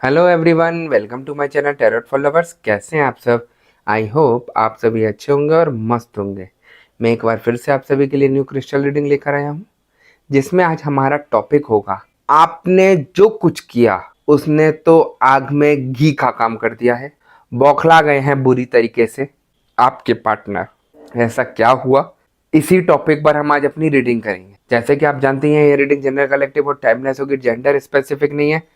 Hello everyone, welcome to my channel tarot for lovers. कैसे हैं आप सब? आई होप आप सभी अच्छे होंगे और मस्त होंगे। मैं एक बार फिर से आप सभी के लिए न्यू क्रिस्टल रीडिंग लेकर आया हूं, जिसमें आज हमारा टॉपिक होगा आपने जो कुछ किया उसने तो आग में घी का काम कर दिया है। बौखला गए हैं बुरी तरीके से आपके पार्टनर। ऐसा क्या हुआ, इसी टॉपिक पर हम आज अपनी रीडिंग करेंगे। जैसे कि आप जानते हैं ये रीडिंग जनरल कलेक्टिव और टाइमलेस होगी, जेंडर स्पेसिफिक नहीं है।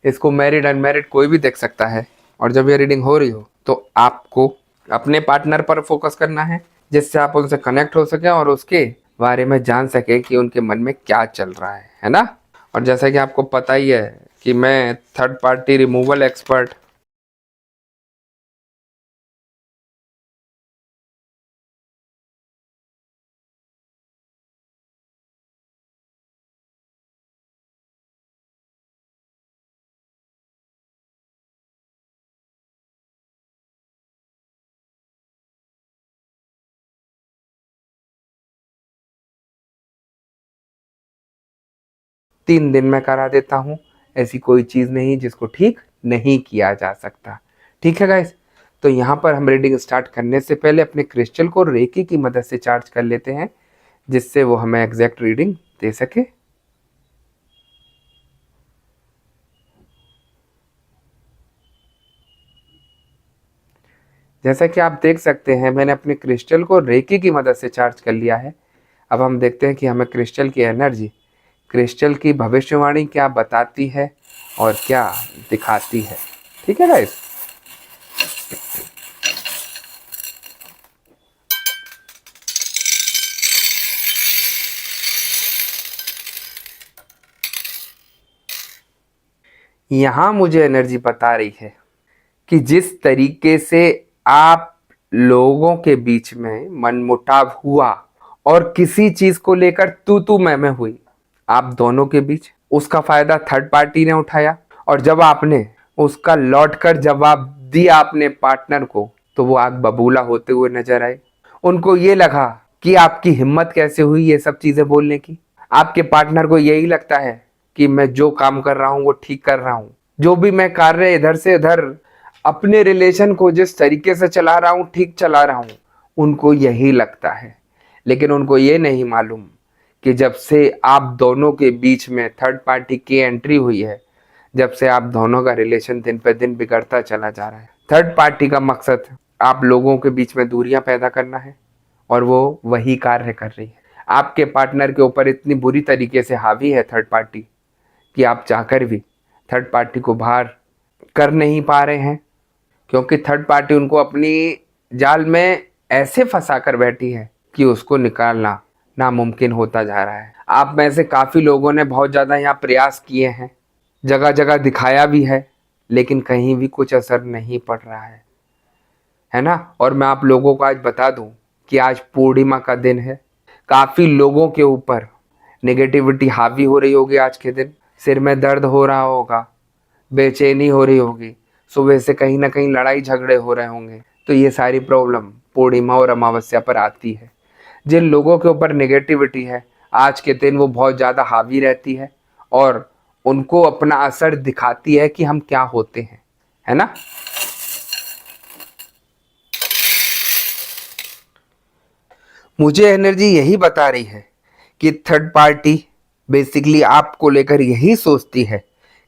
इसको मैरिड अनमैरिड कोई भी देख सकता है। और जब ये रीडिंग हो रही हो तो आपको अपने पार्टनर पर फोकस करना है, जिससे आप उनसे कनेक्ट हो सके और उसके बारे में जान सके कि उनके मन में क्या चल रहा है ना। और जैसा कि आपको पता ही है कि मैं थर्ड पार्टी रिमूवल एक्सपर्ट 3 दिन में करा देता हूँ। ऐसी कोई चीज़ नहीं जिसको ठीक नहीं किया जा सकता। ठीक है गाइस, तो यहाँ पर हम रीडिंग स्टार्ट करने से पहले अपने क्रिस्टल को रेकी की मदद से चार्ज कर लेते हैं, जिससे वो हमें एग्जैक्ट रीडिंग दे सके। जैसा कि आप देख सकते हैं मैंने अपने क्रिस्टल को रेकी की मदद से चार्ज कर लिया है। अब हम देखते हैं कि हमें क्रिस्टल की एनर्जी, क्रिस्टल की भविष्यवाणी क्या बताती है और क्या दिखाती है। ठीक है गाइस, यहाँ मुझे एनर्जी बता रही है कि जिस तरीके से आप लोगों के बीच में मनमुटाव हुआ और किसी चीज को लेकर तू मैं हुई आप दोनों के बीच, उसका फायदा थर्ड पार्टी ने उठाया। और जब आपने उसका लौटकर जवाब दिया अपने पार्टनर को, तो वो आग बबूला होते हुए नजर आए। उनको ये लगा कि आपकी हिम्मत कैसे हुई ये सब चीजें बोलने की। आपके पार्टनर को यही लगता है कि मैं जो काम कर रहा हूं वो ठीक कर रहा हूं, जो भी मैं कार्य इधर से उधर अपने रिलेशन को जिस तरीके से चला रहा हूं ठीक चला रहा हूं, उनको यही लगता है। लेकिन उनको ये नहीं मालूम कि जब से आप दोनों के बीच में थर्ड पार्टी की एंट्री हुई है, जब से आप दोनों का रिलेशन दिन पे दिन बिगड़ता चला जा रहा है। थर्ड पार्टी का मकसद आप लोगों के बीच में दूरियां पैदा करना है, और वो वही कार्य कर रही है। आपके पार्टनर के ऊपर इतनी बुरी तरीके से हावी है थर्ड पार्टी कि आप चाहकर भी थर्ड पार्टी को बाहर कर नहीं पा रहे हैं, क्योंकि थर्ड पार्टी उनको अपनी जाल में ऐसे फंसा कर बैठी है कि उसको निकालना नामुमकिन होता जा रहा है। आप में से काफ़ी लोगों ने बहुत ज़्यादा यहाँ प्रयास किए हैं, जगह जगह दिखाया भी है, लेकिन कहीं भी कुछ असर नहीं पड़ रहा है ना। और मैं आप लोगों को आज बता दूं कि आज पूर्णिमा का दिन है। काफ़ी लोगों के ऊपर नेगेटिविटी हावी हो रही होगी आज के दिन। सिर में दर्द हो रहा होगा, बेचैनी हो रही होगी, सुबह से कहीं ना कहीं लड़ाई झगड़े हो रहे होंगे। तो ये सारी प्रॉब्लम पूर्णिमा और अमावस्या पर आती है। जिन लोगों के ऊपर नेगेटिविटी है आज के दिन वो बहुत ज़्यादा हावी रहती है, और उनको अपना असर दिखाती है कि हम क्या होते हैं, है ना। मुझे एनर्जी यही बता रही है कि थर्ड पार्टी बेसिकली आपको लेकर यही सोचती है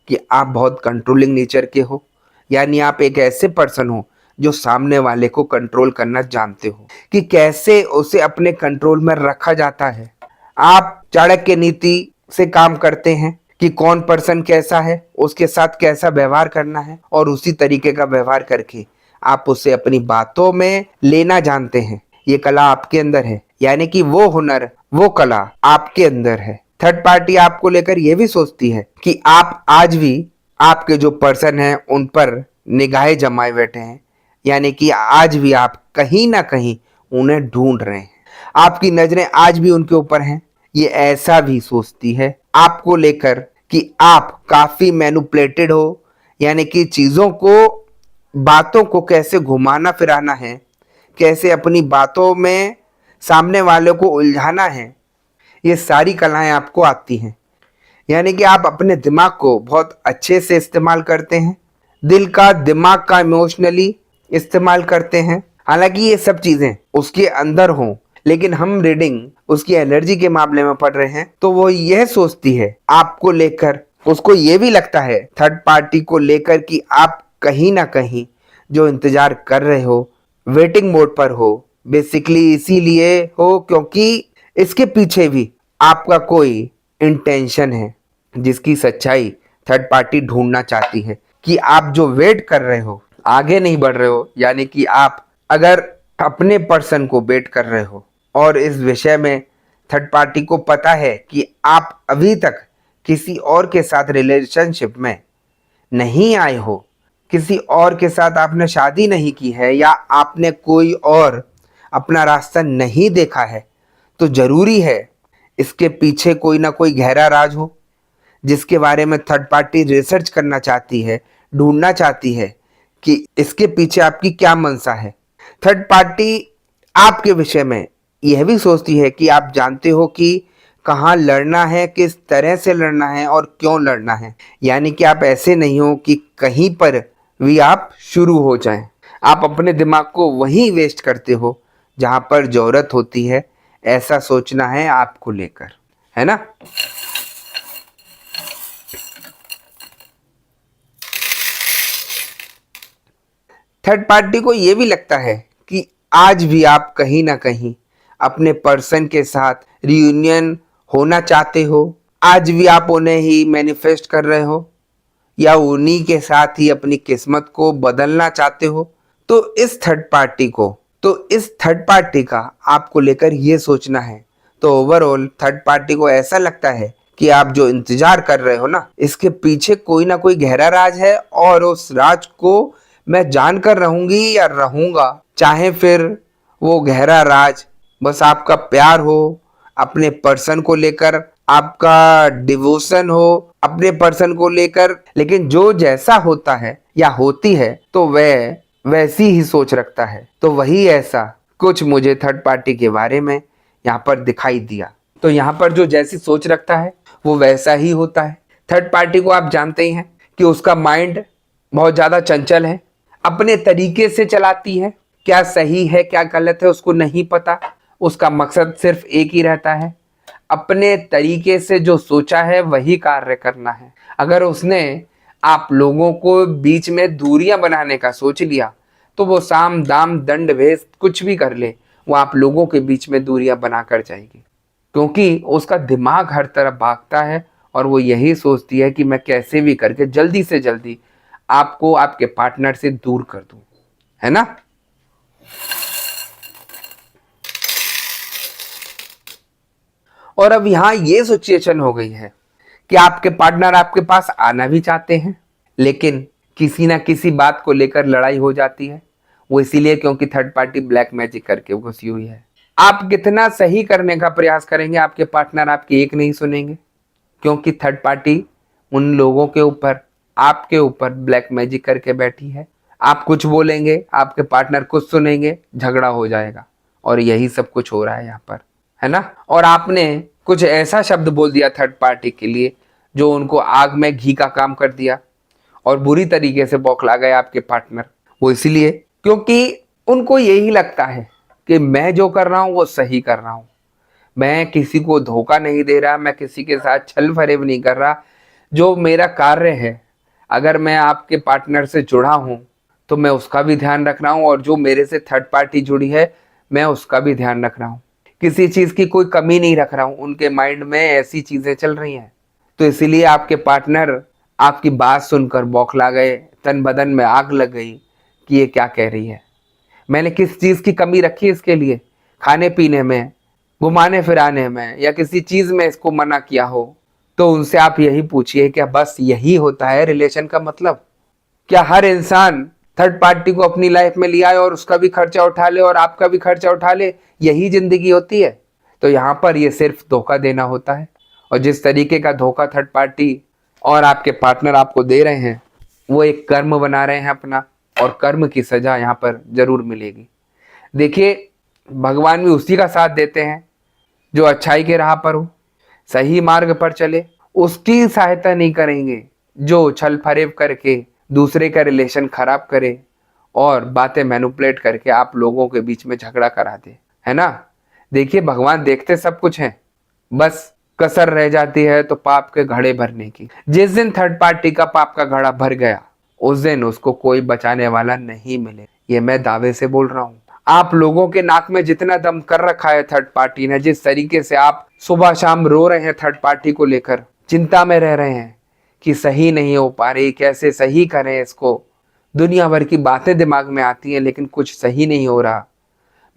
कि आप बहुत कंट्रोलिंग नेचर के हो, यानी आप एक ऐसे पर्सन हो जो सामने वाले को कंट्रोल करना जानते हो कि कैसे उसे अपने कंट्रोल में रखा जाता है। आप चाणक्य नीति से काम करते हैं कि कौन पर्सन कैसा है, उसके साथ कैसा व्यवहार करना है, और उसी तरीके का व्यवहार करके आप उसे अपनी बातों में लेना जानते हैं। ये कला आपके अंदर है, यानी कि वो हुनर, वो कला आपके अंदर है। थर्ड पार्टी आपको लेकर ये भी सोचती है कि आप आज भी आपके जो पर्सन हैं उन पर निगाहें जमाए बैठे हैं, यानी कि आज भी आप कहीं ना कहीं उन्हें ढूंढ रहे हैं। आपकी नजरें आज भी उनके ऊपर हैं। ये ऐसा भी सोचती है आपको लेकर कि आप काफी मैनिपुलेटेड हो, यानी कि चीजों को, बातों को कैसे घुमाना फिराना है, कैसे अपनी बातों में सामने वाले को उलझाना है, ये सारी कलाएं आपको आती हैं। यानी कि आप अपने दिमाग को बहुत अच्छे से इस्तेमाल करते हैं, दिल का, दिमाग का इमोशनली इस्तेमाल करते हैं। हालांकि ये सब चीजें उसके अंदर हों, लेकिन हम रीडिंग उसकी एनर्जी के मामले में पढ़ रहे हैं, तो वो यह सोचती है आपको लेकर, उसको ये भी लगता है थर्ड पार्टी को लेकर कि आप कहीं ना कहीं जो इंतजार कर रहे हो, वेटिंग मोड पर हो, बेसिकली इसीलिए हो क्योंकि इसके पीछे भी आपका कोई इंटेंशन है जिसकी सच्चाई थर्ड पार्टी ढूंढना चाहती है कि आप जो वेट कर रहे हो आगे नहीं बढ़ रहे हो। यानी कि आप अगर अपने पर्सन को वेट कर रहे हो और इस विषय में थर्ड पार्टी को पता है कि आप अभी तक किसी और के साथ रिलेशनशिप में नहीं आए हो, किसी और के साथ आपने शादी नहीं की है, या आपने कोई और अपना रास्ता नहीं देखा है, तो जरूरी है इसके पीछे कोई ना कोई गहरा राज हो जिसके बारे में थर्ड पार्टी रिसर्च करना चाहती है, ढूंढना चाहती है कि इसके पीछे आपकी क्या मंशा है। थर्ड पार्टी आपके विषय में यह भी सोचती है कि आप जानते हो कि कहाँ लड़ना है, किस तरह से लड़ना है और क्यों लड़ना है। यानी कि आप ऐसे नहीं हो कि कहीं पर भी आप शुरू हो जाएं। आप अपने दिमाग को वहीं वेस्ट करते हो जहां पर जरूरत होती है। ऐसा सोचना है आपको लेकर, है ना। थर्ड पार्टी को यह भी लगता है कि आज भी आप कहीं ना कहीं अपने पर्सन के साथ रियूनियन होना चाहते हो, आज भी आप उन्हें ही मैनिफेस्ट कर रहे हो या उन्हीं के साथ ही अपनी किस्मत को बदलना चाहते हो। तो इस थर्ड पार्टी का आपको लेकर यह सोचना है। तो ओवरऑल थर्ड पार्टी को ऐसा लगता है कि आप जो इंतजार कर रहे हो ना, इसके पीछे कोई ना कोई गहरा राज है और उस राज को मैं जानकर रहूंगी या रहूंगा, चाहे फिर वो गहरा राज बस आपका प्यार हो अपने पर्सन को लेकर, आपका डिवोशन हो अपने पर्सन को लेकर। लेकिन जो जैसा होता है या होती है तो वह वैसी ही सोच रखता है। तो वही ऐसा कुछ मुझे थर्ड पार्टी के बारे में यहाँ पर दिखाई दिया। तो यहाँ पर जो जैसी सोच रखता है वो वैसा ही होता है। थर्ड पार्टी को आप जानते ही हैं कि उसका माइंड बहुत ज्यादा चंचल है, अपने तरीके से चलाती है। क्या सही है क्या गलत है उसको नहीं पता, उसका मकसद सिर्फ एक ही रहता है, अपने तरीके से जो सोचा है वही कार्य करना है। अगर उसने आप लोगों को बीच में दूरियां बनाने का सोच लिया तो वो साम दाम दंड भेद कुछ भी कर ले, वो आप लोगों के बीच में दूरियां बना कर जाएगी। क्योंकि उसका दिमाग हर तरफ भागता है और वो यही सोचती है कि मैं कैसे भी करके जल्दी से जल्दी आपको आपके पार्टनर से दूर कर दूं, है ना। और अब यहां ये सिचुएशन हो गई है कि आपके पार्टनर आपके पास आना भी चाहते हैं, लेकिन किसी ना किसी बात को लेकर लड़ाई हो जाती है। वो इसीलिए क्योंकि थर्ड पार्टी ब्लैक मैजिक करके घुसी हुई है। आप कितना सही करने का प्रयास करेंगे, आपके पार्टनर आपकी एक नहीं सुनेंगे, क्योंकि थर्ड पार्टी उन लोगों के ऊपर, आपके ऊपर ब्लैक मैजिक करके बैठी है। आप कुछ बोलेंगे, आपके पार्टनर कुछ सुनेंगे, झगड़ा हो जाएगा। और यही सब कुछ हो रहा है यहाँ पर, है ना। और आपने कुछ ऐसा शब्द बोल दिया थर्ड पार्टी के लिए जो उनको आग में घी का काम कर दिया और बुरी तरीके से बौखला गए आपके पार्टनर। वो इसीलिए क्योंकि उनको यही लगता है कि मैं जो कर रहा हूं वो सही कर रहा हूं, मैं किसी को धोखा नहीं दे रहा, मैं किसी के साथ छल फरेब नहीं कर रहा। जो मेरा कार्य है, अगर मैं आपके पार्टनर से जुड़ा हूं तो मैं उसका भी ध्यान रख रहा हूं, और जो मेरे से थर्ड पार्टी जुड़ी है मैं उसका भी ध्यान रख रहा हूं। किसी चीज की कोई कमी नहीं रख रहा हूं। उनके माइंड में ऐसी चीजें चल रही हैं। तो इसीलिए आपके पार्टनर आपकी बात सुनकर बौखला गए, तन बदन में आग लग गई कि ये क्या कह रही है, मैंने किस चीज की कमी रखी इसके लिए, खाने पीने में, घुमाने फिराने में, या किसी चीज में इसको मना किया हो। तो उनसे आप यही पूछिए, क्या बस यही होता है रिलेशन का मतलब? क्या हर इंसान थर्ड पार्टी को अपनी लाइफ में लिया है और उसका भी खर्चा उठा ले और आपका भी खर्चा उठा ले, यही जिंदगी होती है? तो यहाँ पर ये सिर्फ धोखा देना होता है। और जिस तरीके का धोखा थर्ड पार्टी और आपके पार्टनर आपको दे रहे हैं, वो एक कर्म बना रहे हैं अपना, और कर्म की सजा यहाँ पर जरूर मिलेगी। देखिए, भगवान भी उसी का साथ देते हैं जो अच्छाई के राह पर हो, सही मार्ग पर चले। उसकी सहायता नहीं करेंगे जो छल फरेब करके दूसरे का रिलेशन खराब करे और बातें मैनिपुलेट करके आप लोगों के बीच में झगड़ा करा दे, है ना। देखिए भगवान देखते सब कुछ है, बस कसर रह जाती है तो पाप के घड़े भरने की। जिस दिन थर्ड पार्टी का पाप का घड़ा भर गया उस दिन उसको कोई बचाने वाला नहीं मिले, ये मैं दावे से बोल रहा हूं। आप लोगों के नाक में जितना दम कर रखा है थर्ड पार्टी ने, जिस तरीके से आप सुबह शाम रो रहे हैं थर्ड पार्टी को लेकर, चिंता में रह रहे हैं कि सही नहीं हो पा रही, कैसे सही करें इसको, दुनिया भर की बातें दिमाग में आती हैं लेकिन कुछ सही नहीं हो रहा।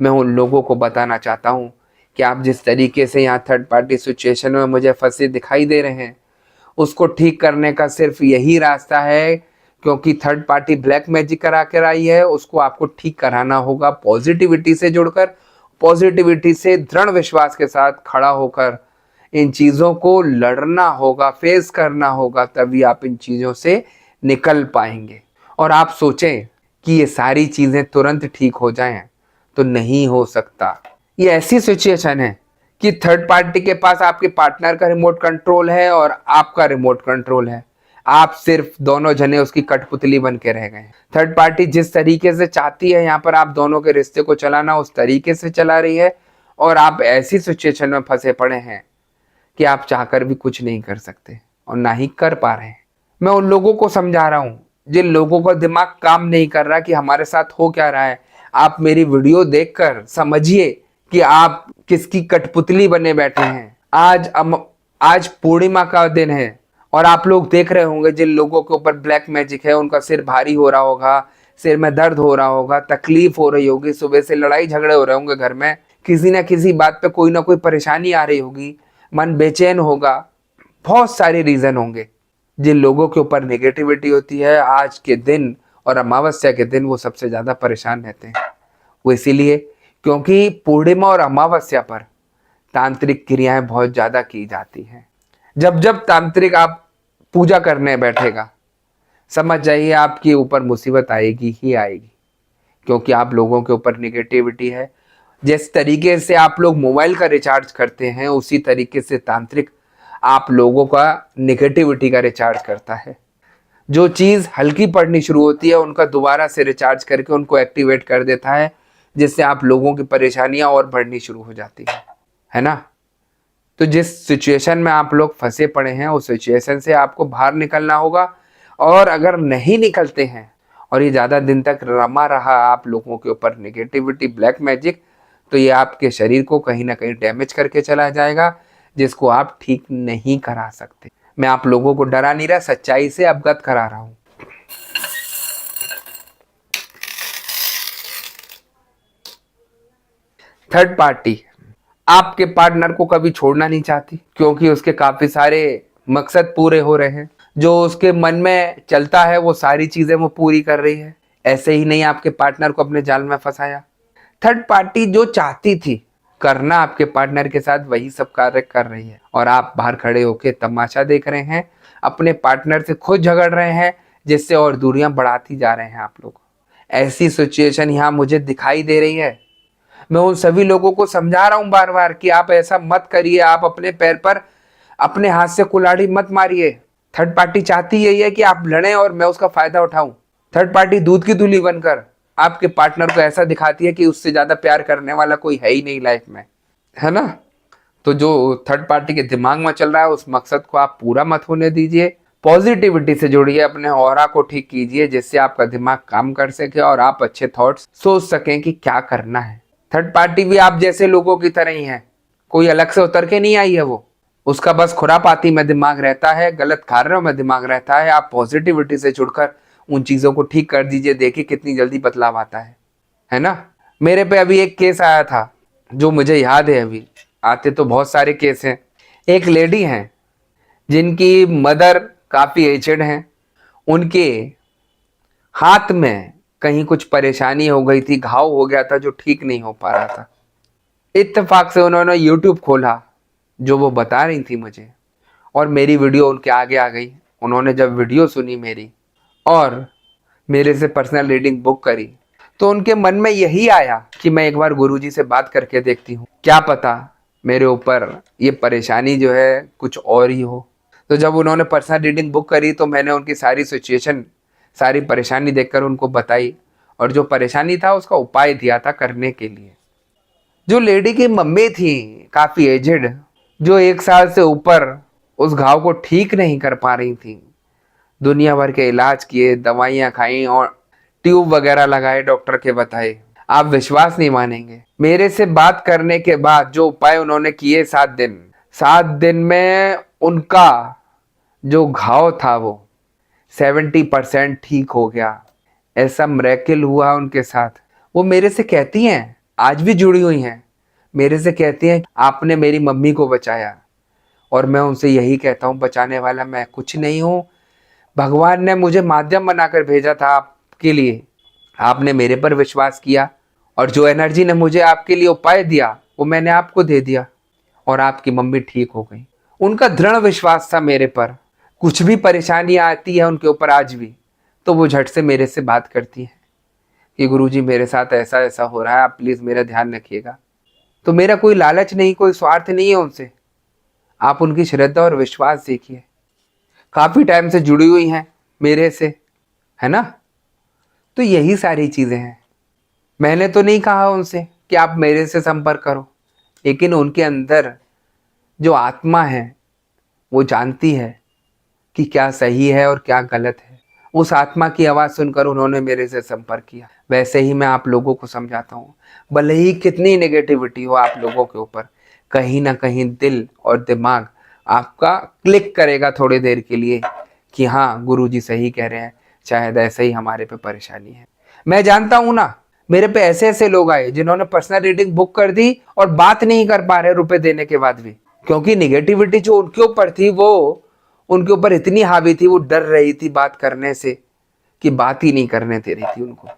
मैं उन लोगों को बताना चाहता हूं कि आप जिस तरीके से यहाँ थर्ड पार्टी सिचुएशन में मुझे फंसे दिखाई दे रहे हैं, उसको ठीक करने का सिर्फ यही रास्ता है, क्योंकि थर्ड पार्टी ब्लैक मैजिक करा कर आई है, उसको आपको ठीक कराना होगा पॉजिटिविटी से जुड़कर, पॉजिटिविटी से दृढ़ विश्वास के साथ खड़ा होकर इन चीज़ों को लड़ना होगा, फेस करना होगा, तभी आप इन चीज़ों से निकल पाएंगे। और आप सोचें कि ये सारी चीज़ें तुरंत ठीक हो जाएं तो नहीं हो सकता। ये ऐसी सिचुएशन है कि थर्ड पार्टी के पास आपके पार्टनर का रिमोट कंट्रोल है और आपका रिमोट कंट्रोल है, आप सिर्फ दोनों जने उसकी कठपुतली बन के रह गए। थर्ड पार्टी जिस तरीके से चाहती है यहाँ पर आप दोनों के रिश्ते को चलाना, उस तरीके से चला रही है और आप ऐसी सिचुएशन में फंसे पड़े हैं कि आप चाहकर भी कुछ नहीं कर सकते और ना ही कर पा रहे हैं। मैं उन लोगों को समझा रहा हूँ जिन लोगों का दिमाग काम नहीं कर रहा कि हमारे साथ हो क्या रहा है। आप मेरी वीडियो देखकर समझिए कि आप किसकी कठपुतली बने बैठे हैं। आज पूर्णिमा का दिन है और आप लोग देख रहे होंगे जिन लोगों के ऊपर ब्लैक मैजिक है उनका सिर भारी हो रहा होगा, सिर में दर्द हो रहा होगा, तकलीफ हो रही होगी, सुबह से लड़ाई झगड़े हो रहे होंगे घर में, किसी ना किसी बात पे कोई ना कोई परेशानी आ रही होगी, मन बेचैन होगा, बहुत सारे रीजन होंगे। जिन लोगों के ऊपर नेगेटिविटी होती है आज के दिन और अमावस्या के दिन वो सबसे ज्यादा परेशान रहते हैं। वो इसीलिए क्योंकि पूर्णिमा और अमावस्या पर तांत्रिक क्रियाएं बहुत ज्यादा की जाती हैं। जब जब तांत्रिक आप पूजा करने बैठेगा समझ जाइए आपके ऊपर मुसीबत आएगी ही आएगी, क्योंकि आप लोगों के ऊपर नेगेटिविटी है। जिस तरीके से आप लोग मोबाइल का रिचार्ज करते हैं उसी तरीके से तांत्रिक आप लोगों का नेगेटिविटी का रिचार्ज करता है। जो चीज़ हल्की पड़नी शुरू होती है उनका दोबारा से रिचार्ज करके उनको एक्टिवेट कर देता है, जिससे आप लोगों की परेशानियां और बढ़नी शुरू हो जाती है ना। तो जिस सिचुएशन में आप लोग फंसे पड़े हैं उस सिचुएशन से आपको बाहर निकलना होगा, और अगर नहीं निकलते हैं और ये ज़्यादा दिन तक रमा रहा आप लोगों के ऊपर नेगेटिविटी ब्लैक मैजिक, तो ये आपके शरीर को कहीं ना कहीं डैमेज करके चला जाएगा, जिसको आप ठीक नहीं करा सकते। मैं आप लोगों को डरा नहीं रहा, सच्चाई से अवगत करा रहा हूं। थर्ड पार्टी आपके पार्टनर को कभी छोड़ना नहीं चाहती, क्योंकि उसके काफी सारे मकसद पूरे हो रहे हैं। जो उसके मन में चलता है वो सारी चीजें वो पूरी कर रही है। ऐसे ही नहीं आपके पार्टनर को अपने जाल में फंसाया। थर्ड पार्टी जो चाहती थी करना आपके पार्टनर के साथ वही सब कार्य कर रही है, और आप बाहर खड़े होकर तमाशा देख रहे हैं, अपने पार्टनर से खुद झगड़ रहे हैं, जिससे और दूरियां बढ़ाती जा रहे हैं आप लोग। ऐसी सिचुएशन यहाँ मुझे दिखाई दे रही है। मैं उन सभी लोगों को समझा रहा हूं बार बार कि आप ऐसा मत करिए, आप अपने पैर पर अपने हाथ से कुल्हाड़ी मत मारिए। थर्ड पार्टी चाहती यही है कि आप लड़ें और मैं उसका फायदा उठाऊं। थर्ड पार्टी दूध की दूली बनकर आपके पार्टनर को ऐसा दिखाती है कि उससे ज्यादा प्यार करने वाला कोई है ही नहीं लाइफ में, है ना। तो जो थर्ड पार्टी के दिमाग में चल रहा है उस मकसद को आप पूरा मत होने दीजिए। पॉजिटिविटी से जुड़िए, अपने ऑरा को ठीक कीजिए, जिससे आपका दिमाग काम कर सके और आप अच्छे थॉट्स सोच सकें कि क्या करना है। थर्ड पार्टी भी आप जैसे लोगों की तरह ही है, कोई अलग से उतर के नहीं आई है। वो उसका बस खुरापाती में दिमाग रहता है, गलत कार्यों में दिमाग रहता है। आप पॉजिटिविटी से जुड़कर उन चीज़ों को ठीक कर दीजिए, देखिए कितनी जल्दी बदलाव आता है ना। मेरे पे अभी एक केस आया था जो मुझे याद है, अभी आते तो बहुत सारे केस हैं। एक लेडी हैं जिनकी मदर काफ़ी एजड हैं, उनके हाथ में कहीं कुछ परेशानी हो गई थी, घाव हो गया था जो ठीक नहीं हो पा रहा था। इत्तेफाक से उन्होंने यूट्यूब खोला जो वो बता रही थी मुझे, और मेरी वीडियो उनके आगे आ गई। उन्होंने जब वीडियो सुनी मेरी और मेरे से पर्सनल रीडिंग बुक करी, तो उनके मन में यही आया कि मैं एक बार गुरुजी से बात करके देखती हूँ, क्या पता मेरे ऊपर ये परेशानी जो है कुछ और ही हो। तो जब उन्होंने पर्सनल रीडिंग बुक करी तो मैंने उनकी सारी सिचुएशन सारी परेशानी देखकर उनको बताई और जो परेशानी था उसका उपाय दिया था करने के लिए। जो लेडी की मम्मी थी, काफी एजेड, जो 1 साल से ऊपर उस घाव को ठीक नहीं कर पा रही थी, दुनिया भर के इलाज किए, दवाइयां खाई और ट्यूब वगैरह लगाए डॉक्टर के बताए। आप विश्वास नहीं मानेंगे, मेरे से बात करने के बाद जो उपाय उन्होंने किए 7 दिन में उनका जो घाव था वो 70% ठीक हो गया। ऐसा मिरेकल हुआ उनके साथ। वो मेरे से कहती हैं, आज भी जुड़ी हुई हैं, मेरे से कहती हैं आपने मेरी मम्मी को बचाया। और मैं उनसे यही कहता हूँ, बचाने वाला मैं कुछ नहीं हूँ, भगवान ने मुझे माध्यम बनाकर भेजा था आपके लिए। आपने मेरे पर विश्वास किया और जो एनर्जी ने मुझे आपके लिए उपाय दिया वो मैंने आपको दे दिया और आपकी मम्मी ठीक हो गई। उनका दृढ़ विश्वास था मेरे पर। कुछ भी परेशानी आती है उनके ऊपर आज भी, तो वो झट से मेरे से बात करती है कि गुरुजी मेरे साथ ऐसा ऐसा हो रहा है, आप प्लीज़ मेरा ध्यान रखिएगा। तो मेरा कोई लालच नहीं, कोई स्वार्थ नहीं है उनसे। आप उनकी श्रद्धा और विश्वास देखिए, काफ़ी टाइम से जुड़ी हुई हैं मेरे से, है ना। तो यही सारी चीज़ें हैं। मैंने तो नहीं कहा उनसे कि आप मेरे से संपर्क करो, लेकिन उनके अंदर जो आत्मा है वो जानती है कि क्या सही है और क्या गलत है। उस आत्मा की आवाज़ सुनकर उन्होंने मेरे से संपर्क किया। वैसे ही मैं आप लोगों को समझाता हूँ, भले ही कितनी नेगेटिविटी हो आप लोगों के ऊपर, कहीं ना कहीं दिल और दिमाग आपका क्लिक करेगा थोड़ी देर के लिए कि हाँ गुरुजी सही कह रहे हैं, शायद ऐसे ही हमारे पे परेशानी है। मैं जानता हूँ ना, मेरे पे ऐसे ऐसे लोग आए जिन्होंने पर्सनल रीडिंग बुक कर दी और बात नहीं कर पा रहे रुपए देने के बाद भी, क्योंकि निगेटिविटी जो उनके ऊपर थी वो उनके ऊपर इतनी हावी थी, वो डर रही थी बात करने से कि बात ही नहीं करने दे रही थी उनको।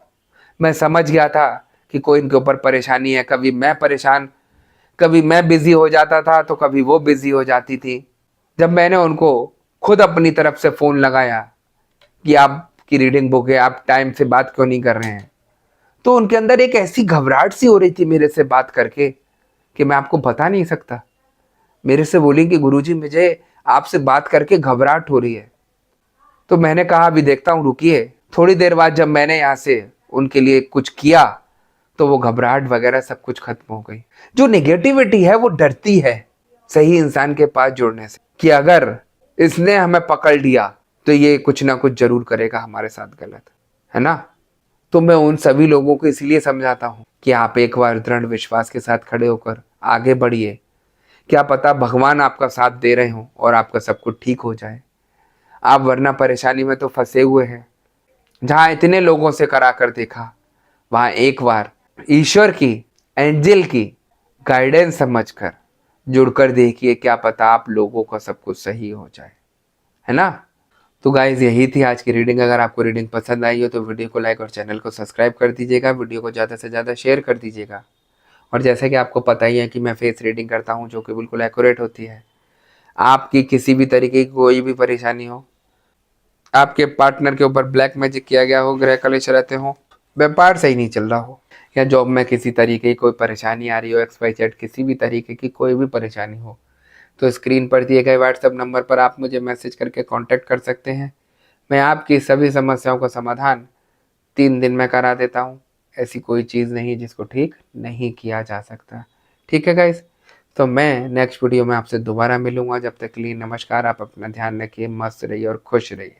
मैं समझ गया था कि कोई इनके ऊपर परेशानी है। कभी मैं परेशान, कभी मैं बिजी हो जाता था तो कभी वो बिजी हो जाती थी। जब मैंने उनको खुद अपनी तरफ से फ़ोन लगाया कि आपकी रीडिंग बुक है, आप टाइम से बात क्यों नहीं कर रहे हैं, तो उनके अंदर एक ऐसी घबराहट सी हो रही थी मेरे से बात करके कि मैं आपको बता नहीं सकता। मेरे से बोली कि गुरुजी मुझे आपसे बात करके घबराहट हो रही है। तो मैंने कहा अभी देखता हूँ, रुकिए। थोड़ी देर बाद जब मैंने यहाँ से उनके लिए कुछ किया तो वो घबराहट वगैरह सब कुछ खत्म हो गई। जो नेगेटिविटी है वो डरती है सही इंसान के पास जुड़ने से कि अगर इसने हमें पकड़ लिया तो ये कुछ ना कुछ जरूर करेगा हमारे साथ गलत, है ना। तो मैं उन सभी लोगों को इसलिए समझाता हूँ कि आप एक बार दृढ़ विश्वास के साथ खड़े होकर आगे बढ़िए। क्या पता भगवान आपका साथ दे रहे हो और आपका सब कुछ ठीक हो जाए। आप वरना परेशानी में तो फंसे हुए हैं। जहां इतने लोगों से करा कर देखा, वहां एक बार ईश्वर की, एंजल की गाइडेंस समझकर जुड़कर देखिए, क्या पता आप लोगों का सब कुछ सही हो जाए, है ना। तो गाइज यही थी आज की रीडिंग। अगर आपको रीडिंग पसंद आई हो तो वीडियो को लाइक और चैनल को सब्सक्राइब कर दीजिएगा। वीडियो को ज़्यादा से ज़्यादा शेयर कर दीजिएगा। और जैसे कि आपको पता ही है कि मैं फेस रीडिंग करता हूँ जो कि बिल्कुल एक्यूरेट होती है। आपकी किसी भी तरीके की कोई भी परेशानी हो, आपके पार्टनर के ऊपर ब्लैक मैजिक किया गया हो, ग्रह कलेश रहते हो, व्यापार सही नहीं चल रहा हो, या जॉब में किसी तरीके की कोई परेशानी आ रही हो, XYZ किसी भी तरीके की कोई भी परेशानी हो, तो स्क्रीन पर दिए गए व्हाट्सएप नंबर पर आप मुझे मैसेज करके कांटेक्ट कर सकते हैं। मैं आपकी सभी समस्याओं का समाधान 3 दिन में करा देता हूँ। ऐसी कोई चीज़ नहीं जिसको ठीक नहीं किया जा सकता। ठीक है गाइस, तो मैं नेक्स्ट वीडियो में आपसे दोबारा मिलूंगा। जब तक के लिए नमस्कार। आप अपना ध्यान रखिए, मस्त रहिए और खुश रहिए।